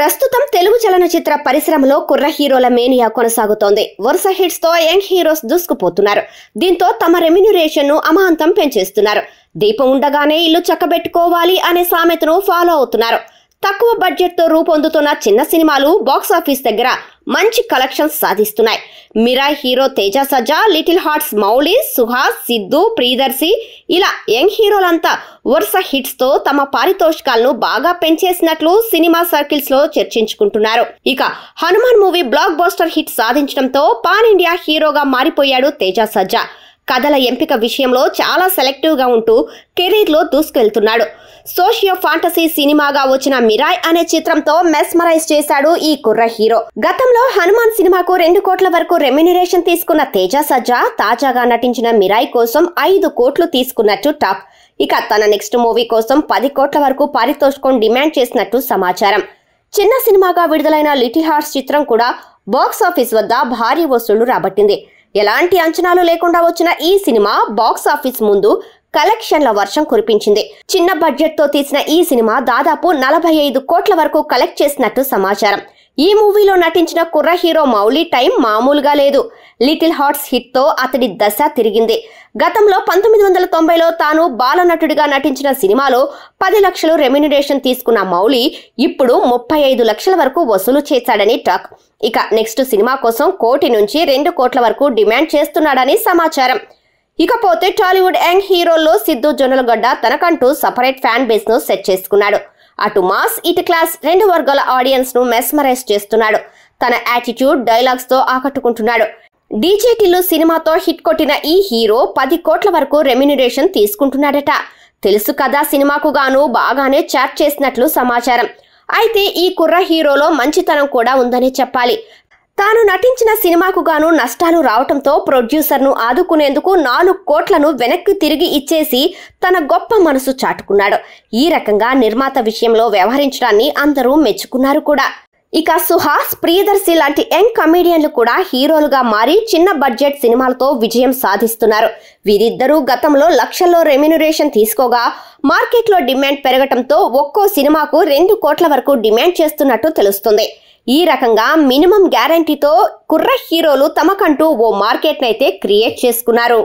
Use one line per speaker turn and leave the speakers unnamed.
ప్రస్తుతం తెలుగు చలనచిత్ర పరిశ్రమలో కుర్ర హీరోల మేనియా కొనసాగుతోంది. వరుస హిట్స్ తో యంగ్ హీరోస్ దూసుకుపోతున్నారు. దీంతో తమ రెమ్యునరేషన్ ను అమాంతం పెంచేస్తున్నారు. దీపం ఉండగానే ఇల్లు చక్కబెట్టుకోవాలి అనే సామెతను ఫాలో అవుతున్నారు. తక్కువ బడ్జెట్ తో రూపొందుతున్న చిన్న సినిమాలు బాక్సాఫీస్ దగ్గర మంచి కలెక్షన్స్ సాధిస్తున్నాయి. మిరాయ్ హీరో తేజ సజ్జా, లిటిల్ హార్ట్స్ మౌలి, సుహాస్, సిద్ధు, ప్రియదర్శి ఇలా యంగ్ హీరోలంతా వరుస హిట్స్ తో తమ పారితోషికాలను బాగా పెంచేసినట్లు సినిమా సర్కిల్స్ లో చర్చించుకుంటున్నారు. ఇక Hanuman movie blockbuster hit సాధించడంతో పాన్ ఇండియా హీరోగా మారిపోయాడు తేజ సజ్జా. కథల ఎంపిక విషయంలో చాలా సెలెక్టివ్ గా ఉంటూ కెరీర్ లో దూసుకెళ్తున్నాడు. సోషియో ఫాంటసీ సినిమాగా వచ్చిన మిరాయ్ అనే చిత్రంతో మెస్మరైజ్ చేశాడు ఈ కుర్ర హీరో. గతంలో హనుమాన్ సినిమాకు 2 కోట్ల వరకు రెమ్యునరేషన్ తీసుకున్న తేజ సజ్జా తాజాగా నటించిన మిరాయ్ కోసం 5 కోట్లు తీసుకున్నట్టు టాక్. ఇక తన నెక్స్ట్ మూవీ కోసం 10 కోట్ల వరకు పారితోషికం డిమాండ్ చేసినట్టు సమాచారం. చిన్న సినిమాగా విడుదలైన లిటిల్ హార్ట్స్ చిత్రం కూడా బాక్సాఫీస్ వద్ద భారీ వసూళ్లు రాబట్టింది. ఎలాంటి అంచనాలు లేకుండా వచ్చిన ఈ సినిమా బాక్సాఫీస్ ముందు కలెక్షన్ల వర్షం కురిపించింది. చిన్న బడ్జెట్ తో తీసిన ఈ సినిమా దాదాపు 45 కోట్ల వరకు కలెక్ట్ చేసినట్టు సమాచారం. ఈ మూవీలో నటించిన కుర్ర హీరో మౌలి టైం మామూలుగా లేదు. లిటిల్ హార్ట్స్ హిట్ తో అతడి దశ తిరిగింది. గతంలో 1990లో తాను బాలనటుడిగా నటించిన సినిమాలో 10 లక్షలు రెమ్యునరేషన్ తీసుకున్న మౌలి ఇప్పుడు 35 లక్షల వరకు వసూలు చేశాడని టాక్. ఇక నెక్స్ట్ సినిమా కోసం 1 కోటి నుంచి 2 కోట్ల వరకు డిమాండ్ చేస్తున్నాడని సమాచారం. ఇకపోతే టాలీవుడ్ యంగ్ హీరోల్లో సిద్ధు జొన్నలగడ్డ తనకంటూ సపరేట్ ఫ్యాన్ బేస్ ను సెట్ చేసుకున్నాడు. అటు మాస్ ఇటు క్లాస్ 2 వర్గాల ఆడియన్స్ ను మెస్మరైజ్ చేస్తున్నాడు. తన యాటిట్యూడ్, డైలాగ్స్ తో ఆకట్టుకుంటున్నాడు. డీజే టిల్లు సినిమాతో హిట్ కొట్టిన ఈ హీరో 10 కోట్ల వరకు రెమ్యునరేషన్ తీసుకుంటున్నాడట. తెలుసు కదా సినిమాకు గాను బాగానే చార్జ్ చేసినట్లు సమాచారం. అయితే ఈ కుర్ర హీరోలో మంచితనం కూడా ఉందని చెప్పాలి. తాను నటించిన సినిమాకు గాను నష్టాలు రావటంతో ప్రొడ్యూసర్ ను ఆదుకునేందుకు 4 కోట్లను వెనక్కి తిరిగి ఇచ్చేసి తన గొప్ప మనసు చాటుకున్నాడు. ఈ రకంగా నిర్మాత విషయంలో వ్యవహరించడాన్ని అందరూ మెచ్చుకున్నారు కూడా. ఇక సుహాస్, ప్రియదర్శి లాంటి యంగ్ కమేడియన్లు కూడా హీరోలుగా మారి చిన్న బడ్జెట్ సినిమాలతో విజయం సాధిస్తున్నారు. వీరిద్దరూ గతంలో లక్షల్లో రెమ్యునరేషన్ తీసుకోగా మార్కెట్లో డిమాండ్ పెరగటంతో ఒక్కో సినిమాకు 2 కోట్ల వరకు డిమాండ్ చేస్తున్నట్టు తెలుస్తుంది. ఈ రకంగా మినిమం గ్యారంటీతో కుర్ర హీరోలు తమకంటూ ఓ మార్కెట్ నైతే క్రియేట్ చేసుకున్నారు.